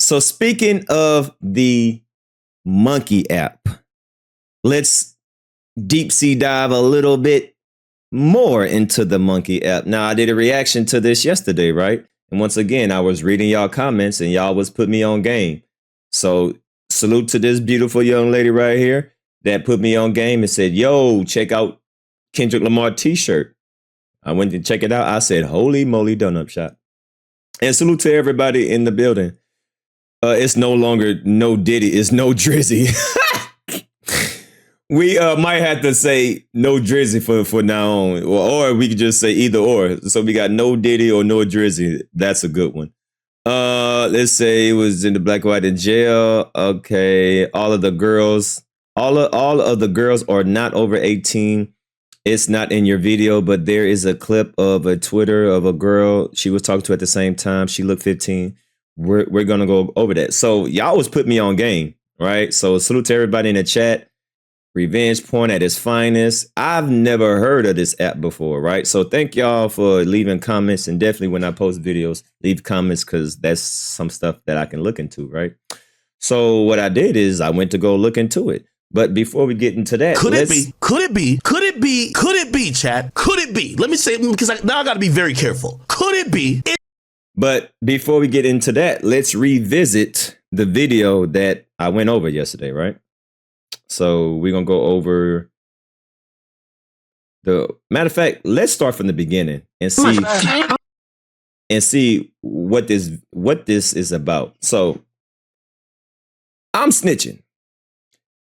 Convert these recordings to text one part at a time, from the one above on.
So speaking of the monkey app, let's deep sea dive a little bit more into the monkey app. Now, I did a reaction to this yesterday, right? And once again, I was reading y'all comments and y'all was putting me on game. So salute to this beautiful young lady right here that put me on game and said, yo, check out Kendrick Lamar t-shirt. I went to check it out. I said, holy moly, donut shop. And salute to everybody in the building. It's no longer no Diddy, it's no Drizzy. We might have to say no Drizzy for now on, or we could just say either or. So we got no Diddy or no Drizzy. That's a good one. Let's say it was in the black and white in jail. Okay, all of the girls are not over 18. It's not in your video, but there is a clip of a Twitter of a girl she was talking to at the same time. She looked 15. We're gonna go over that. So y'all was putting me on game, right? So salute to everybody in the chat. Revenge porn at its finest. I've never heard of this app before, right? So thank y'all for leaving comments, and definitely when I post videos, leave comments because that's some stuff that I can look into, right? So what I did is I went to go look into it. But before we get into that, Could it be, chat? Could it be? Let me say, because now I got to be very careful. Could it be? But before we get into that, let's revisit the video that I went over yesterday, right? So we're going to go over the matter of fact, let's start from the beginning and see what this is about. So I'm snitching.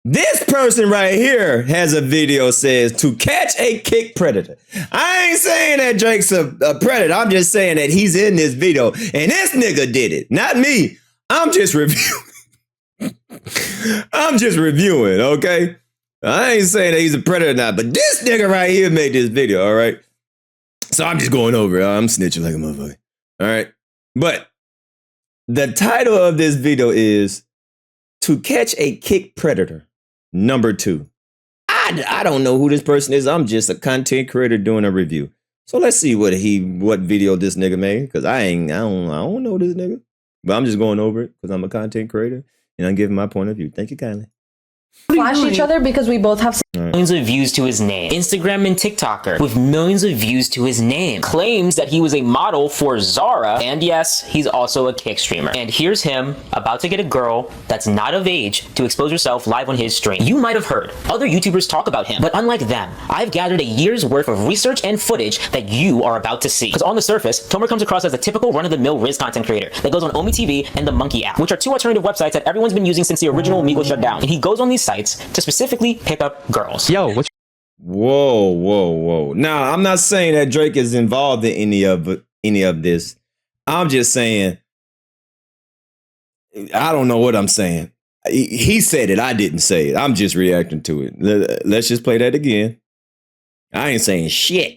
This person right here has a video says to catch a kick predator. I ain't saying that Drake's a predator. I'm just saying that he's in this video and this nigga did it, not me. I'm just reviewing. I'm just reviewing, okay? I ain't saying that he's a predator or not, but this nigga right here made this video, all right? So I'm just going over it. I'm snitching like a motherfucker, all right? But the title of this video is To Catch a Kick Predator, number 2. I don't know who this person is. I'm just a content creator doing a review. So let's see what video this nigga made, because I don't know this nigga. But I'm just going over it because I'm a content creator and I'm giving my point of view. Thank you kindly. Flash each other because we both have millions of views to his name. Instagram and TikToker with millions of views to his name. Claims that he was a model for Zara. And yes, he's also a kick streamer. And here's him about to get a girl that's not of age to expose herself live on his stream. You might have heard other YouTubers talk about him, but unlike them, I've gathered a year's worth of research and footage that you are about to see. Because on the surface, Tomer comes across as a typical run-of-the-mill Riz content creator that goes on Omi TV and the Monkey app, which are two alternative websites that everyone's been using since the original Omegle shut down. And he goes on these sites to specifically pick up girls. Yo, what's Whoa. Now, I'm not saying that Drake is involved in any of this. I'm just saying, I don't know what I'm saying. He said it. I didn't say it. I'm just reacting to it. Let's just play that again. I ain't saying shit.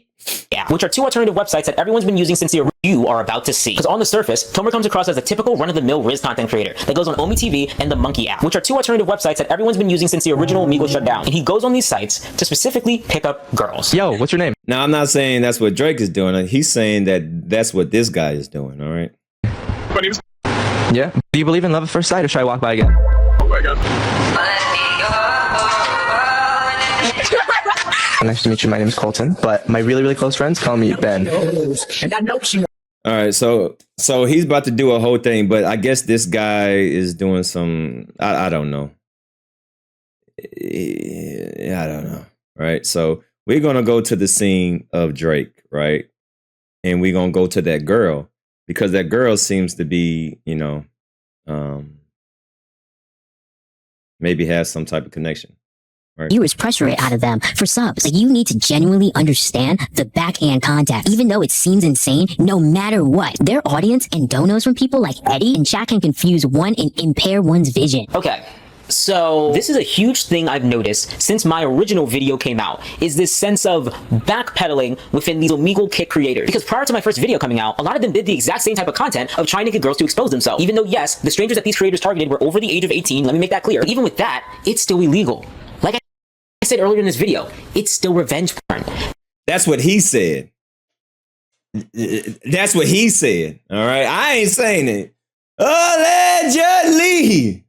Yeah, which are two alternative websites that everyone's been using since the you are about to see. Because on the surface, Tomer comes across as a typical run-of-the-mill Riz content creator that goes on Omi TV and the Monkey app, which are two alternative websites that everyone's been using since the original Omegle shut down. And he goes on these sites to specifically pick up girls. Yo, what's your name? Now, I'm not saying that's what Drake is doing. He's saying that that's what this guy is doing, all right? Yeah. Do you believe in love at first sight, or should I walk by again? Oh my God. Nice to meet you. My name is Colton, but my really, really close friends call me Ben. All right, so he's about to do a whole thing, but I guess this guy is doing some, I don't know. I don't know, right? So we're going to go to the scene of Drake, right? And we're going to go to that girl, because that girl seems to be, maybe has some type of connection. Viewers pressure it out of them for subs. Like, you need to genuinely understand the backhand contact. Even though it seems insane, no matter what, their audience and donos from people like Eddie and chat can confuse one and impair one's vision. Okay. So this is a huge thing I've noticed since my original video came out, is this sense of backpedaling within these Omegle kick creators. Because prior to my first video coming out, a lot of them did the exact same type of content of trying to get girls to expose themselves. Even though, yes, the strangers that these creators targeted were over the age of 18, let me make that clear. But even with that, it's still illegal. Like I said earlier in this video, it's still revenge porn. That's what he said. That's what he said. All right. I ain't saying it. Allegedly. me.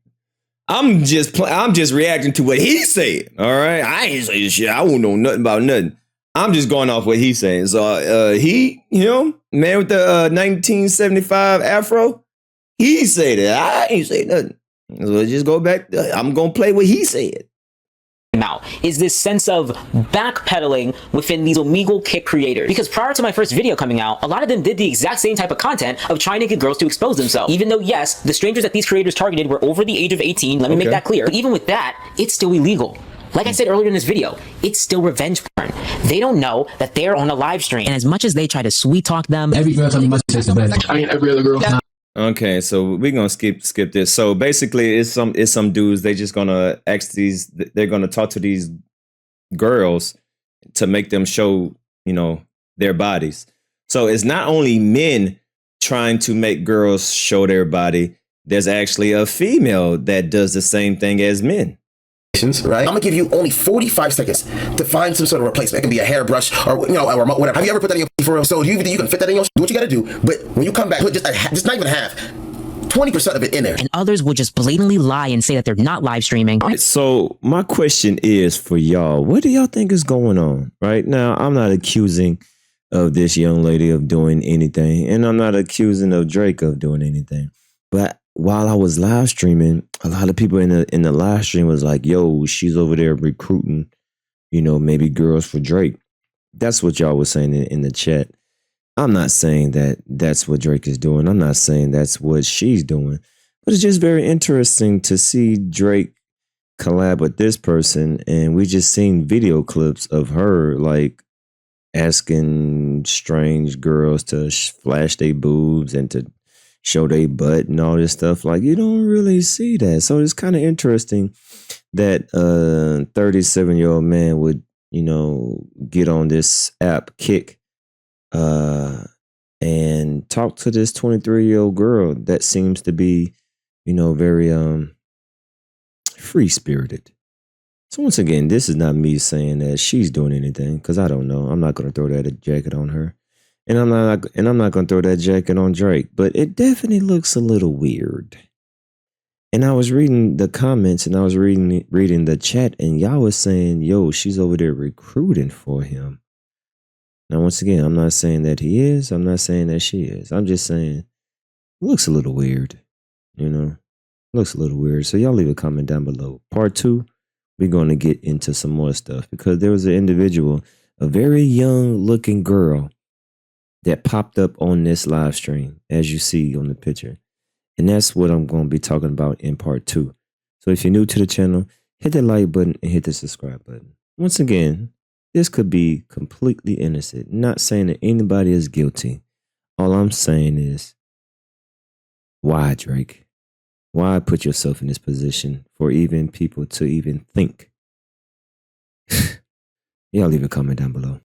I'm just reacting to what he said. All right, I ain't saying shit. I won't know nothing about nothing. I'm just going off what he's saying. So him, man with the 1975 afro, he said it. I ain't say nothing. So just go back. I'm gonna play what he said. Out is this sense of backpedaling within these Omegle kick creators. Because prior to my first video coming out, a lot of them did the exact same type of content of trying to get girls to expose themselves. Even though, yes, the strangers that these creators targeted were over the age of 18, let me make that clear. But even with that, it's still illegal. Like I said earlier in this video, it's still revenge porn. They don't know that they're on a live stream. And as much as they try to sweet talk them, every girl told me much the I mean, every other girl. Okay, so we're gonna skip this. So basically, it's some dudes. They just gonna ask these. They're gonna talk to these girls to make them show, their bodies. So it's not only men trying to make girls show their body. There's actually a female that does the same thing as men. Right? I'm gonna give you only 45 seconds to find some sort of replacement. It can be a hairbrush or a remote, whatever. Have you ever put that in your for real? So you can fit that in your. Do what you gotta do. But when you come back, put just not even half. 20% of it in there. And others will just blatantly lie and say that they're not live streaming. So my question is for y'all: what do y'all think is going on right now? I'm not accusing of this young lady of doing anything, and I'm not accusing of Drake of doing anything, but while I was live streaming, a lot of people in the live stream was like, yo, she's over there recruiting, maybe girls for Drake. That's what y'all was saying in the chat. I'm not saying that that's what Drake is doing. I'm not saying that's what she's doing. But it's just very interesting to see Drake collab with this person. And we just seen video clips of her like asking strange girls to flash their boobs and to show they butt and all this stuff. Like, you don't really see that. So it's kind of interesting that a 37-year-old man would, get on this app, Kick, and talk to this 23-year-old girl that seems to be, very free-spirited. So once again, this is not me saying that she's doing anything, because I don't know. I'm not going to throw that jacket on her. And I'm not going to throw that jacket on Drake, but it definitely looks a little weird. And I was reading the comments and I was reading the chat, and y'all was saying, yo, she's over there recruiting for him. Now, once again, I'm not saying that he is. I'm not saying that she is. I'm just saying it looks a little weird, looks a little weird. So y'all leave a comment down below. Part 2, we're going to get into some more stuff, because there was an individual, a very young looking girl, that popped up on this live stream, as you see on the picture. And that's what I'm going to be talking about in part 2. So if you're new to the channel, hit the like button and hit the subscribe button. Once again, this could be completely innocent. Not saying that anybody is guilty. All I'm saying is, why, Drake? Why put yourself in this position for even people to even think? Y'all leave a comment down below.